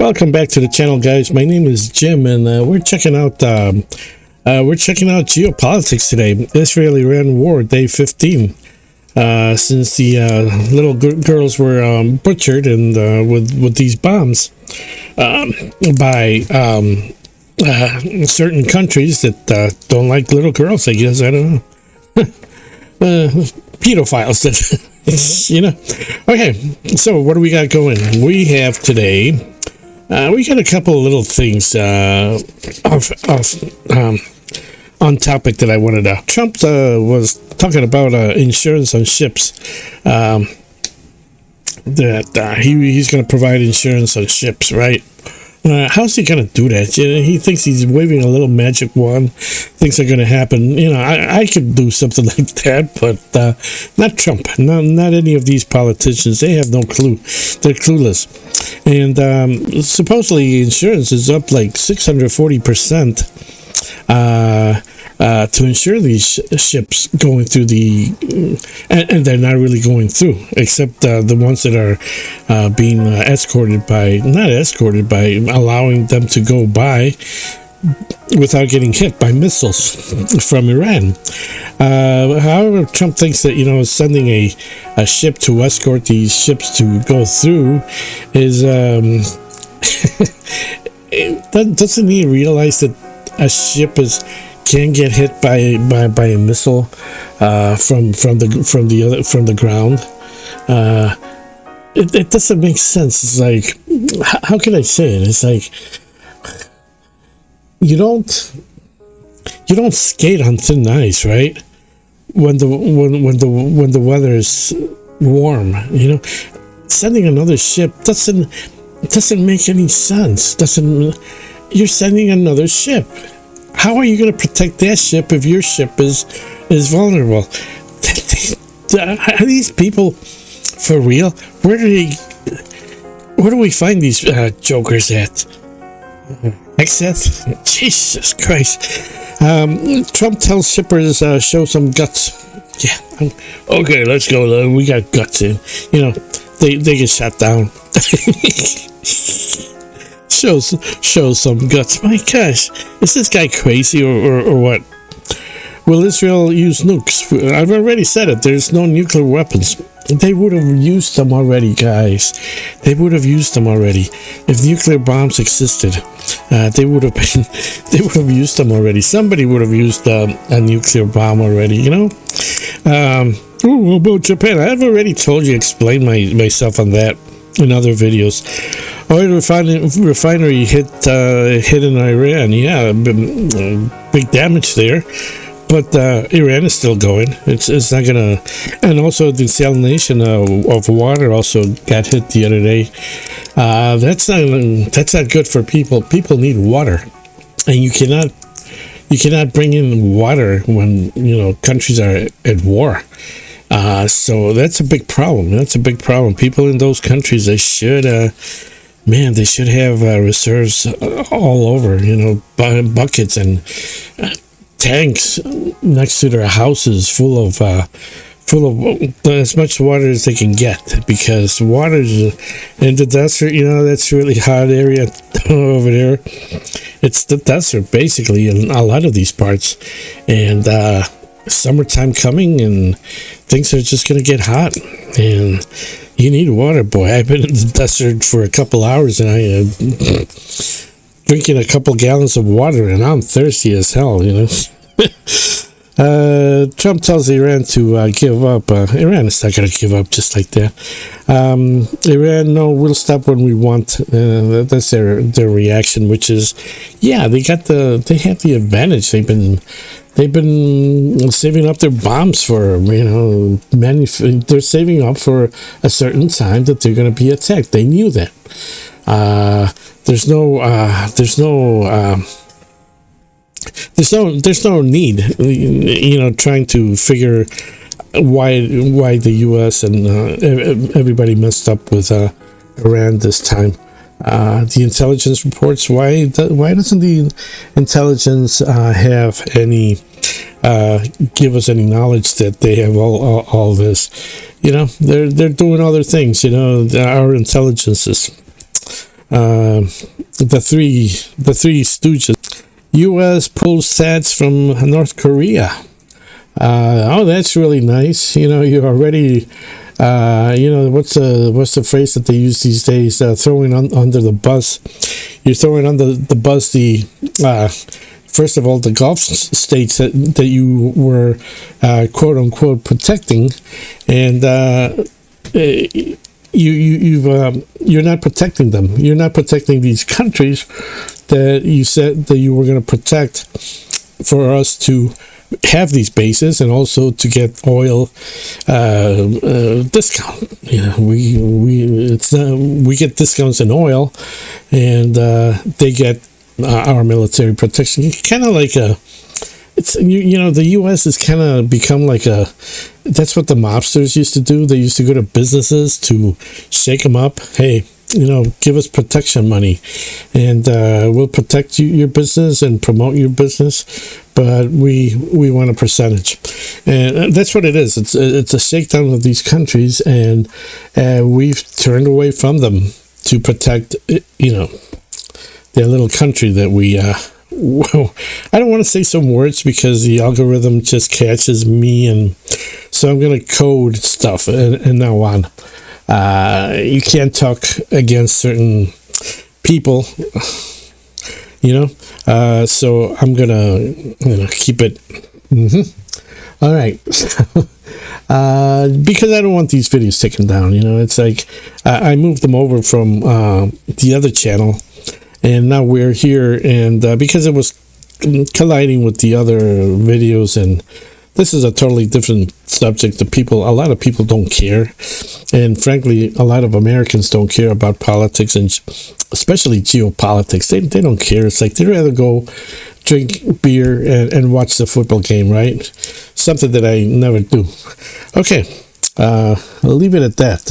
Welcome back to the channel, guys. My name is Jim, and we're checking out geopolitics today. Israel-Iran war, day 15. Since the little girls were butchered and with these bombs by certain countries that don't like little girls, I guess. I don't know. Pedophiles that Okay, so what do we got going? We have today we got a couple of little things on topic that I wanted to. Trump was talking about insurance on ships, that he's going to provide insurance on ships, right? How's he going to do that? He thinks he's waving a little magic wand. Things are going to happen. I could do something like that, but not Trump. Not any of these politicians. They have no clue. They're clueless. And supposedly insurance is up like 640% to insure these ships going through and they're not really going through, except the ones that are being not escorted by allowing them to go by without getting hit by missiles from Iran. However, Trump thinks that sending a ship to escort these ships to go through is doesn't he realize that a ship can get hit by a missile from the ground? It doesn't make sense. It's like, how can I say it? It's like you don't skate on thin ice, right? When the weather is warm, sending another ship doesn't make any sense. You're sending another ship. How are you going to protect that ship if your ship is vulnerable? Are these people for real? Where do we find these jokers at? Except, Jesus Christ. Trump tells shippers, show some guts. Yeah, okay, let's go. We got guts in. They get shot down. Show some guts. My gosh, is this guy crazy or what? Will Israel use nukes? I've already said it. There's no nuclear weapons. They would have used them already, guys. They would have used them already. If nuclear bombs existed, they would have used them already. Somebody would have used a nuclear bomb already. About Japan, I've already told you, explained myself on that in other videos. Oil refinery hit in Iran. Yeah, big damage there. But Iran is still going. It's not gonna. And also the desalination of water also got hit the other day. That's not good for people. People need water, and you cannot bring in water when countries are at war. So that's a big problem. People in those countries, they should have reserves all over. Buckets and tanks next to their houses full of as much water as they can get, because water is in the desert. That's a really hot area over there. It's the desert basically in a lot of these parts, and summertime coming, and things are just gonna get hot, and you need water, boy. I've been in the desert for a couple hours, and I am drinking a couple gallons of water, and I'm thirsty as hell. Trump tells Iran to give up. Iran is not going to give up just like that. Iran, no, we'll stop when we want. That's their reaction, which is, yeah, they have the advantage. They've been saving up their bombs for they're saving up for a certain time that they're going to be attacked. They knew that. There's no need, trying to figure why the U.S. and everybody messed up with Iran this time. The intelligence reports. Why doesn't the intelligence have any give us any knowledge that they have all this? They're doing other things. Our intelligences. the three stooges. U.S. pulls sats from North Korea. Oh, that's really nice. You're already, what's the phrase that they use these days? Throwing under the bus. You're throwing under the bus first of all, the Gulf states that you were, quote unquote, protecting, and you're not protecting them. You're not protecting these countries that you said that you were going to protect for us to have these bases and also to get oil discount. We get discounts in oil, and they get our military protection. Kind of like the U.S. has kind of become like that's what the mobsters used to do. They used to go to businesses to shake them up. Hey, give us protection money, and we'll protect your business and promote your business, but we want a percentage. And that's what it is. It's a shakedown of these countries, and we've turned away from them to protect, their little country that we, well, I don't want to say some words because the algorithm just catches me, and so I'm going to code stuff and now on. You can't talk against certain people, so I'm going to keep it. All right. Because I don't want these videos taken down, it's like I moved them over from the other channel, and now we're here, and because it was colliding with the other videos, and this is a totally different subject. A lot of people don't care, and frankly, a lot of Americans don't care about politics, and especially geopolitics. They don't care. It's like they'd rather go drink beer and watch the football game, right? Something that I never do. Okay, I'll leave it at that.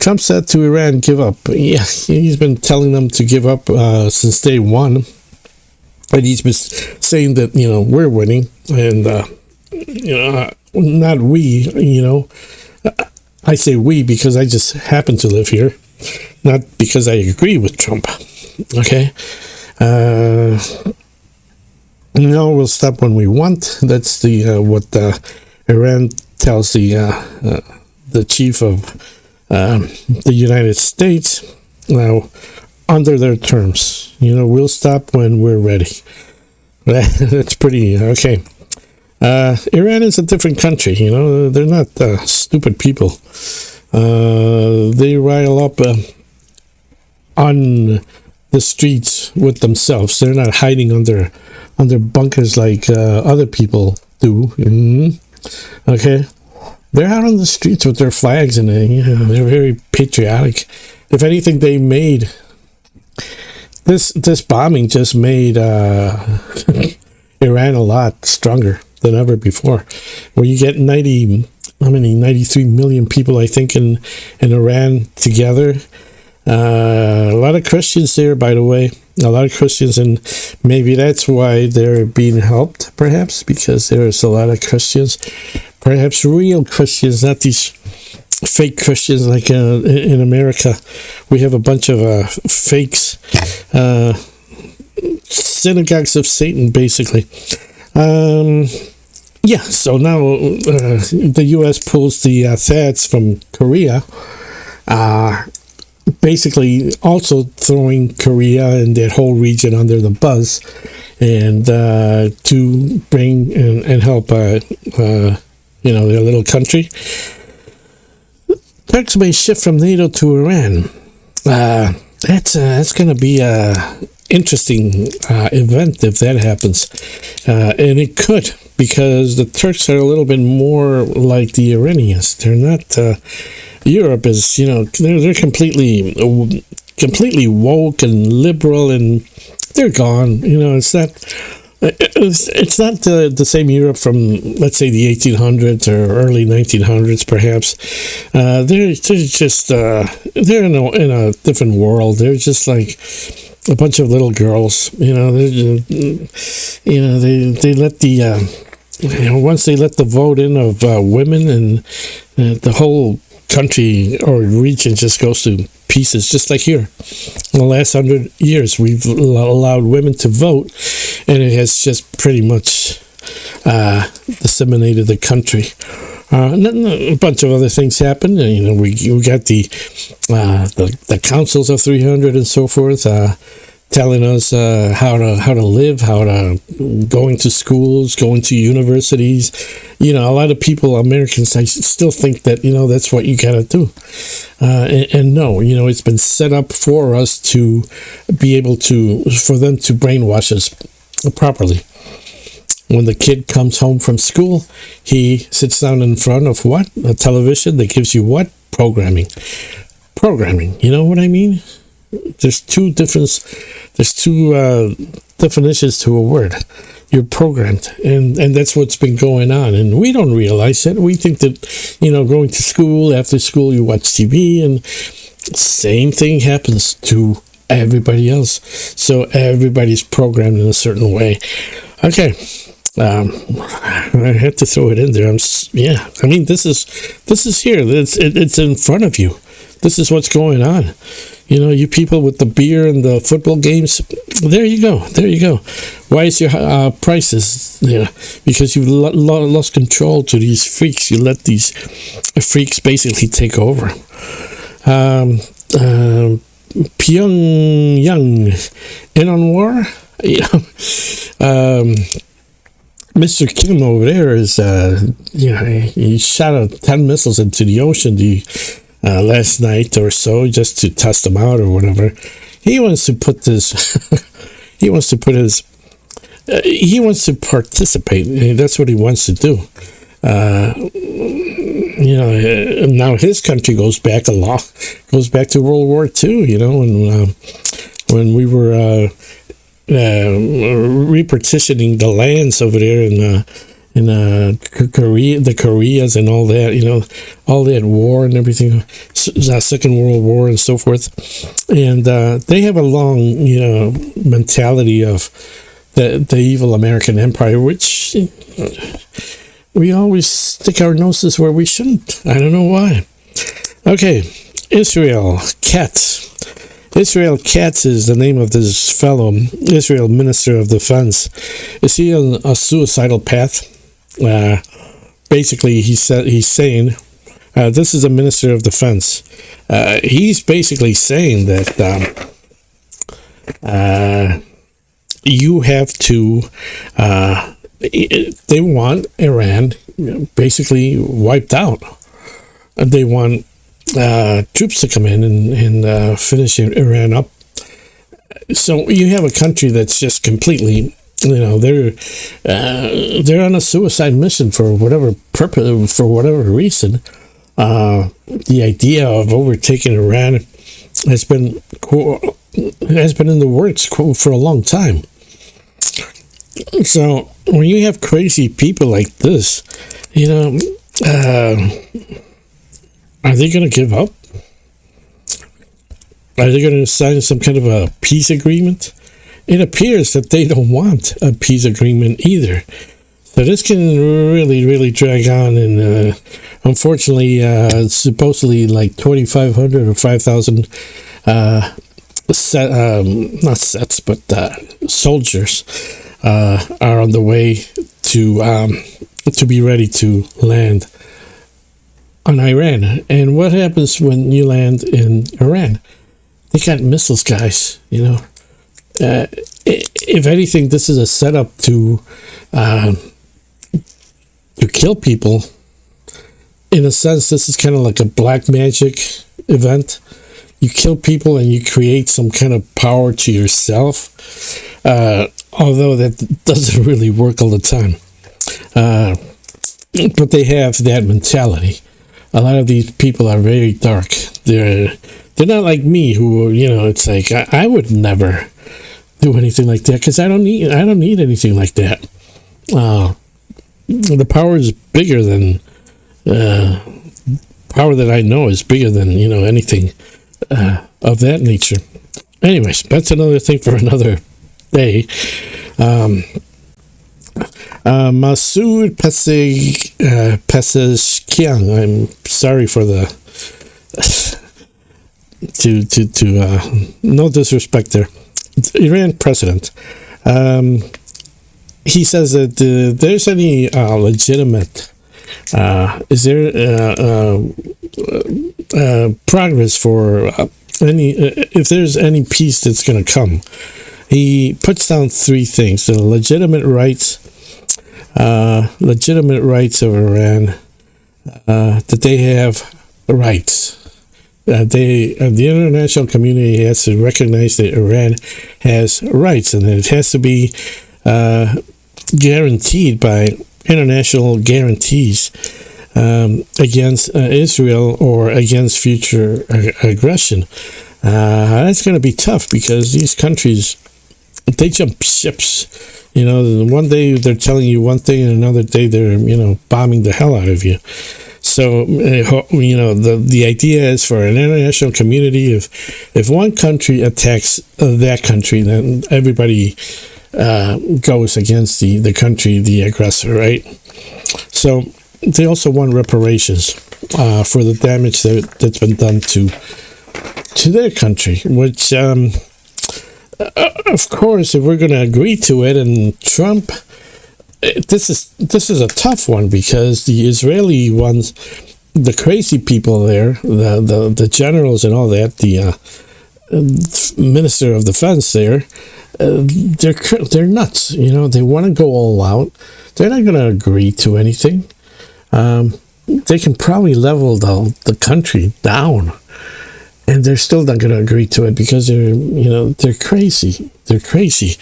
Trump said to Iran, give up. Yeah, he's been telling them to give up since day one. And he's been saying that, we're winning, and, not we, I say we because I just happen to live here, not because I agree with Trump, okay? We'll stop when we want. That's what Iran tells the chief of the United States. Now, under their terms, we'll stop when we're ready. That's pretty okay. Iran is a different country. They're not stupid people. They rile up on the streets with themselves. They're not hiding under bunkers like other people do. Okay, they're out on the streets with their flags, and they're very patriotic. If anything, they made this bombing just made Iran a lot stronger than ever before. Where you get 93 million people, I think, in Iran together. A lot of Christians there, by the way. A lot of Christians, and maybe that's why they're being helped, perhaps, because there's a lot of Christians. Perhaps real Christians, not these fake Christians like in America. We have a bunch of fakes, synagogues of Satan, basically. So now the U.S. pulls the THAADs from Korea, basically also throwing Korea and that whole region under the bus, and to bring and help their little country. Turks may shift from NATO to Iran. That's going to be a interesting event if that happens, and it could, because the Turks are a little bit more like the Iranians. They're not. Europe is, they're completely woke and liberal, and they're gone. It's not the same Europe from, let's say, the 1800s or early 1900s, perhaps. They're just they're in a different world. They're just like a bunch of little girls. They let the once they let the vote in of women, and the whole country or region just goes to pieces, just like here. In the last 100 years, we've allowed women to vote, and it has just pretty much disseminated the country. And then a bunch of other things happened. And, we got the councils of 300 and so forth, telling us how to live, how to going to schools, going to universities. A lot of people, Americans, I still think that that's what you gotta do. And no, it's been set up for us to be able for them to brainwash us properly. When the kid comes home from school, he sits down in front of what? A television that gives you what? Programming. You know what I mean? There's two definitions to a word. You're programmed, and that's what's been going on, and we don't realize it. We think that going to school, after school you watch TV, and same thing happens to everybody else. So everybody's programmed in a certain way. Okay, I had to throw it in there. This is here. It's in front of you. This is what's going on. You people with the beer and the football games, there you go. Why is your prices? Because you've lost control to these freaks. You let these freaks basically take over. Pyongyang in on war? Mr. Kim over there is, he shot out 10 missiles into the ocean last night or so, just to test them out or whatever. He wants to put this, he wants to participate. That's what he wants to do. Now his country goes back to World War II, when we were repartitioning the lands over there in Korea, the Koreas and all that, all that war and everything, Second World War and so forth. And they have a long, mentality of the evil American empire, which we always stick our noses where we shouldn't. I don't know why. Okay, Israel Katz. Israel Katz is the name of this fellow, Israel Minister of Defense. Is he on a suicidal path? Basically, he's saying, this is a Minister of Defense. He's basically saying that you have to, they want Iran basically wiped out. They want troops to come in and finish Iran up. So you have a country that's just completely, they're on a suicide mission for whatever purpose, for whatever reason. The idea of overtaking Iran has been in the works for a long time. So when you have crazy people like this, are they going to give up? Are they going to sign some kind of a peace agreement? It appears that they don't want a peace agreement either. So this can really, really drag on. And unfortunately, supposedly like 2,500 or 5,000 soldiers are on the way to be ready to land on Iran. And what happens when you land in Iran? They got missiles, guys. If anything, this is a setup to kill people. In a sense, this is kind of like a black magic event. You kill people and you create some kind of power to yourself. Although that doesn't really work all the time. But they have that mentality. A lot of these people are very dark. They're not like me, who it's like I would never do anything like that because I don't need anything like that. The power is bigger than power that I know is bigger than anything of that nature. Anyways, that's another thing for another day. Masoud Pezeshkian. I'm sorry for the no disrespect there. Iran president. He says that there's any legitimate. Is there progress for any if there's any peace that's going to come? He puts down three things: the legitimate rights of Iran, that they have rights. The international community has to recognize that Iran has rights, and it has to be guaranteed by international guarantees against Israel or against future aggression. That's going to be tough because these countries, they jump ships. One day they're telling you one thing, and another day they're bombing the hell out of you. So the idea is for an international community, if one country attacks that country, then everybody goes against the country, the aggressor, right? So they also want reparations for the damage that's been done to their country, which of course, if we're going to agree to it, and Trump, this is a tough one because the Israeli ones, the crazy people there, the generals and all that, the minister of defense there, they're nuts. They want to go all out. They're not going to agree to anything. They can probably level the country down, and they're still not going to agree to it because they're crazy. They're crazy.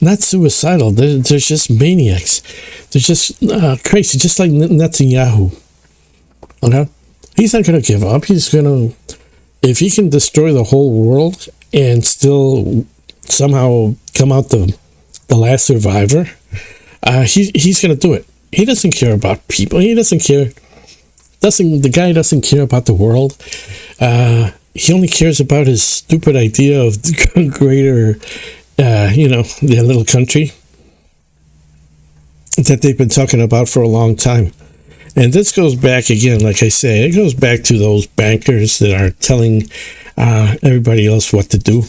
Not suicidal. They're just maniacs. They're just crazy, just like Netanyahu. Okay? He's not going to give up. He's going to, if he can destroy the whole world and still somehow come out the last survivor, he's going to do it. He doesn't care about people. He doesn't care. The guy doesn't care about the world. He only cares about his stupid idea of the greater, their little country that they've been talking about for a long time. And this goes back again, like I say, it goes back to those bankers that are telling everybody else what to do.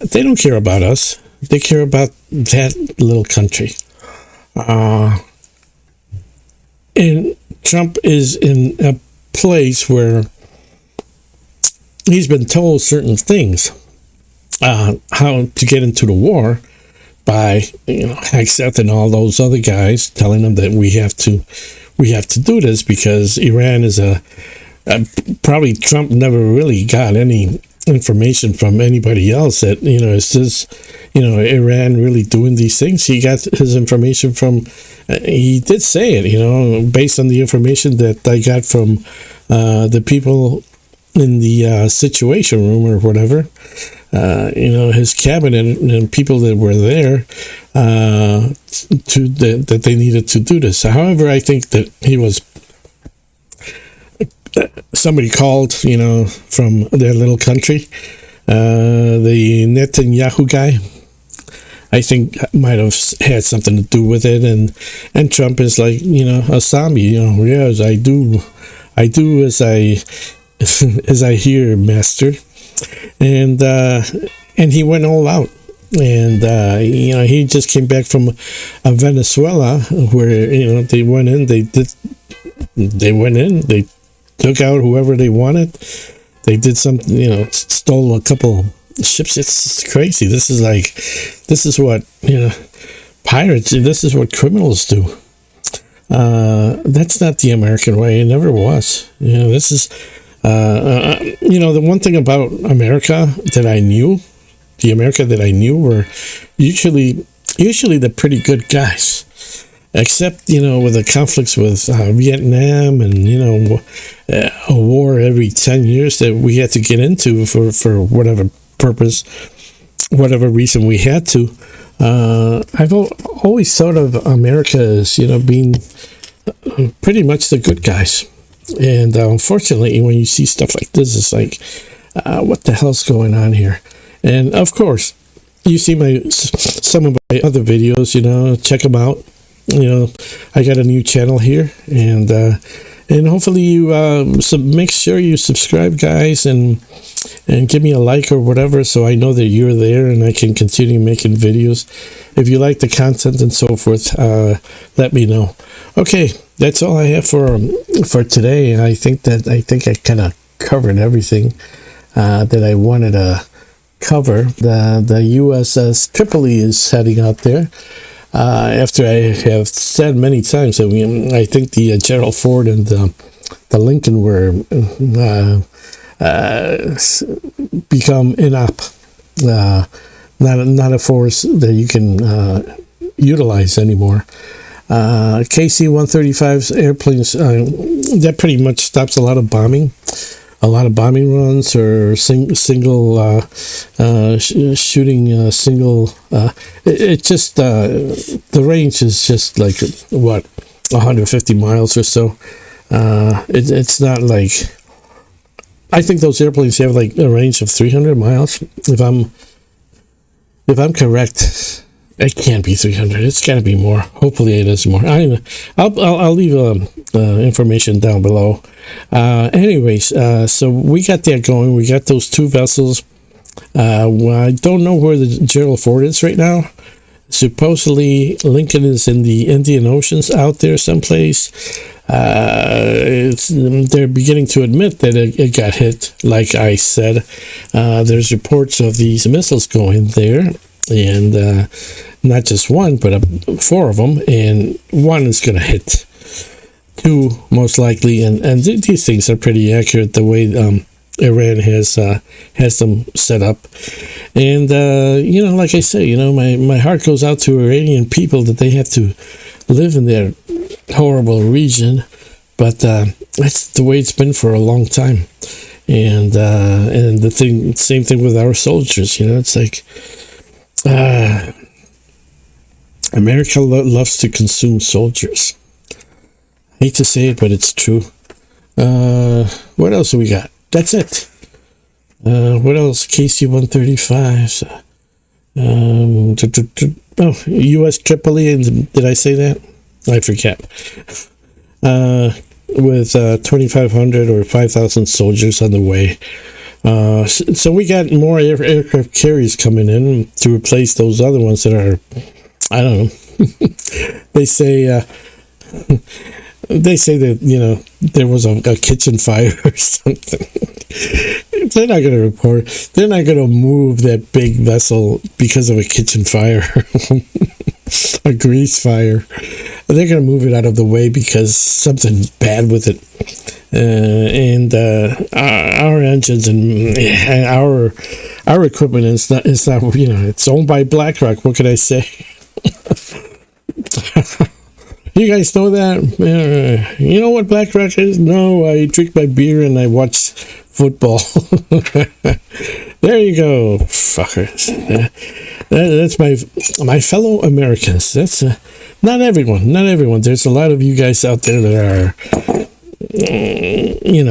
They don't care about us. They care about that little country. And Trump is in a place where he's been told certain things, how to get into the war by Hegseth and all those other guys telling them that we have to do this because Iran is probably Trump never really got any information from anybody else that is this Iran really doing these things. He got his information from he did say it based on the information that I got from the people in the situation room or whatever, his cabinet and people that were there, that they needed to do this. However, I think that he was somebody called, from their little country, the Netanyahu guy. I think might have had something to do with it, and Trump is like, a zombie, yes, I do as I as I hear, master, and he went all out, and he just came back from Venezuela where they went in, they took out whoever they wanted, they did something, stole a couple ships. It's crazy. This is what pirates. This is what criminals do. That's not the American way. It never was. This is the one thing about America that I knew, the America that I knew were usually the pretty good guys, except with the conflicts with Vietnam and a war every 10 years that we had to get into for whatever purpose, whatever reason we had to. I've always thought of America as being pretty much the good guys, and unfortunately when you see stuff like this, it's like what the hell's going on here? And of course you see some of my other videos, check them out. I got a new channel here, and hopefully you make sure you subscribe, guys, and give me a like or whatever, so I know that you're there and I can continue making videos. If you like the content and so forth, let me know. Okay, that's all I have for today. I think I kind of covered everything that I wanted to cover. The USS Tripoli is heading out there. After I have said many times that I think the Gerald Ford and the Lincoln were become inop, not a force that you can utilize anymore. KC-135's airplanes, that pretty much stops a lot of bombing runs, or shooting single. It just the range is just like 150 miles or so. It's not like, I think those airplanes have like a range of 300 miles. If I'm correct, it can't be 300. It's got to be more. Hopefully, it is more. I'll leave information down below. Anyways, so we got that going. We got those two vessels. I don't know where the Gerald Ford is right now. Supposedly, Lincoln is in the Indian Oceans out there someplace. They're beginning to admit that it got hit, like I said. There's reports of these missiles going there, and not just one, but 4 of them, and one is going to hit 2 most likely. And these things are pretty accurate the way Iran has them set up. And like I say, my heart goes out to Iranian people that they have to live in their horrible region, but that's the way it's been for a long time. And same thing with our soldiers. It's like America loves to consume soldiers. I hate to say it, but it's true. What else do we got? That's it. What else? KC-135s. U.S. Tripoli, and did I say that? I forget. With 2,500 or 5,000 soldiers on the way. So we got more aircraft carriers coming in to replace those other ones that are, I don't know. They say that, there was a kitchen fire or something. They're not going to report. They're not going to move that big vessel because of a kitchen fire, a grease fire. They're going to move it out of the way because something's bad with it. And our engines and our equipment is not, it's owned by BlackRock. What can I say? You guys know that? You know what BlackRock is? No, I drink my beer and I watch football. There you go, fuckers. That's my fellow Americans. That's not everyone. Not everyone. There's a lot of you guys out there that are, you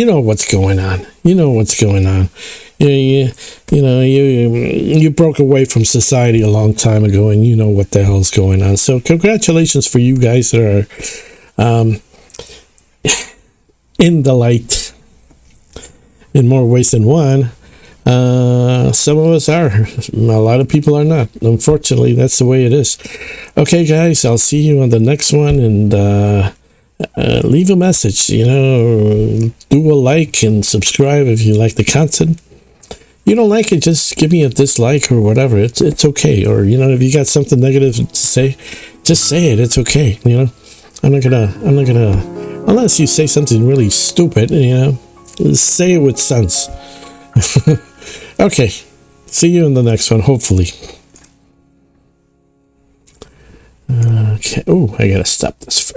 know what's going on. You know what's going on. You broke away from society a long time ago, and you know what the hell's going on. So congratulations for you guys that are in the light in more ways than one. Some of us are. A lot of people are not. Unfortunately, that's the way it is. Okay, guys, I'll see you on the next one, and leave a message. Do a like and subscribe if you like the content. You don't like it, just give me a dislike or whatever. It's okay. Or if you got something negative to say, just say it. It's okay. I'm not gonna unless you say something really stupid. Say it with sense. Okay, see you in the next one, hopefully. Okay. Oh, I gotta stop this first.